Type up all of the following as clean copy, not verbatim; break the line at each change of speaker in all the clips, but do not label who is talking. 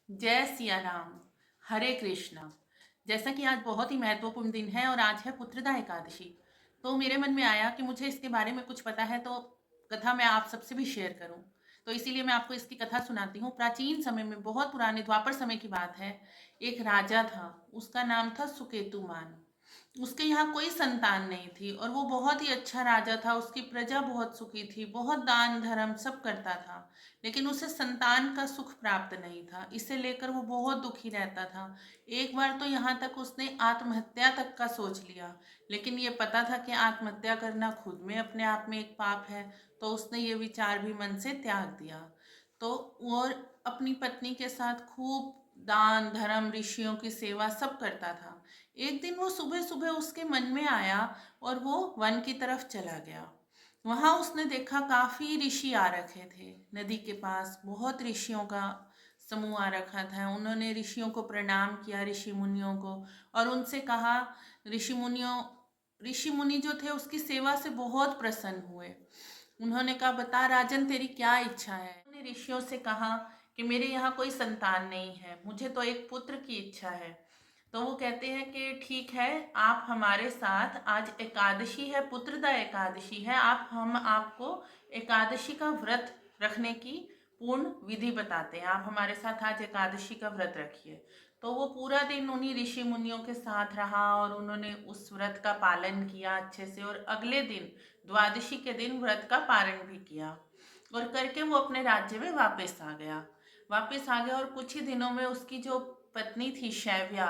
जय सिया राम। हरे कृष्णा। जैसा कि आज बहुत ही महत्वपूर्ण दिन है और आज है पुत्रदा एकादशी, तो मेरे मन में आया कि मुझे इसके बारे में कुछ पता है तो कथा मैं आप सबसे भी शेयर करूं। तो इसीलिए मैं आपको इसकी कथा सुनाती हूँ। प्राचीन समय में, बहुत पुराने द्वापर समय की बात है, एक राजा था। उसका नाम था सुकेतुमान। उसके यहाँ कोई संतान नहीं थी और वो बहुत ही अच्छा राजा था। उसकी प्रजा बहुत सुखी थी, बहुत दान धर्म सब करता था, लेकिन उसे संतान का सुख प्राप्त नहीं था। इसे लेकर वो बहुत दुखी रहता था। एक बार तो यहाँ तक उसने आत्महत्या तक का सोच लिया, लेकिन ये पता था कि आत्महत्या करना खुद में अपने आप में एक पाप है, तो उसने ये विचार भी मन से त्याग दिया। तो और अपनी पत्नी के साथ खूब दान धर्म ऋषियों की सेवा सब करता था। एक दिन वो सुबह सुबह उसके मन में आया और वो वन की तरफ चला गया। वहां उसने देखा काफी ऋषि आ रखे थे। नदी के पास बहुत ऋषियों का समूह आ रखा था। उन्होंने ऋषियों को प्रणाम किया, ऋषि मुनियों को, और उनसे कहा। ऋषि मुनियों ऋषि मुनि जो थे उसकी सेवा से बहुत प्रसन्न हुए। उन्होंने कहा, बता राजन, तेरी क्या इच्छा है। उन्होंने ऋषियों से कहा कि मेरे यहाँ कोई संतान नहीं है, मुझे तो एक पुत्र की इच्छा है। तो वो कहते हैं कि ठीक है, आप हमारे साथ, आज एकादशी है, पुत्रदा एकादशी है, आप हम आपको एकादशी का व्रत रखने की पूर्ण विधि बताते हैं। आप हमारे साथ आज एकादशी का व्रत रखिए। तो वो पूरा दिन उन्हीं ऋषि मुनियों के साथ रहा और उन्होंने उस व्रत का पालन किया अच्छे से, और अगले दिन द्वादशी के दिन व्रत का पारण भी किया, और करके वो अपने राज्य में वापस आ गया। और कुछ ही दिनों में उसकी जो पत्नी थी शैव्या,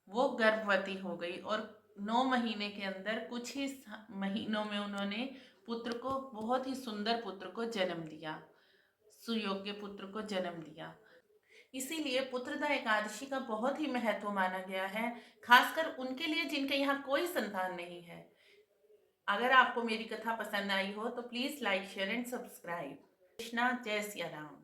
वो गर्भवती हो गई, और 9 महीने के अंदर, कुछ ही महीनों में उन्होंने पुत्र को, बहुत ही सुंदर पुत्र को जन्म दिया, सुयोग्य पुत्र को जन्म दिया। इसीलिए पुत्रदा एकादशी का बहुत ही महत्व माना गया है, खासकर उनके लिए जिनके यहाँ कोई संतान नहीं है। अगर आपको मेरी कथा पसंद आई हो तो please like share and subscribe. Krishna. जय सिया राम।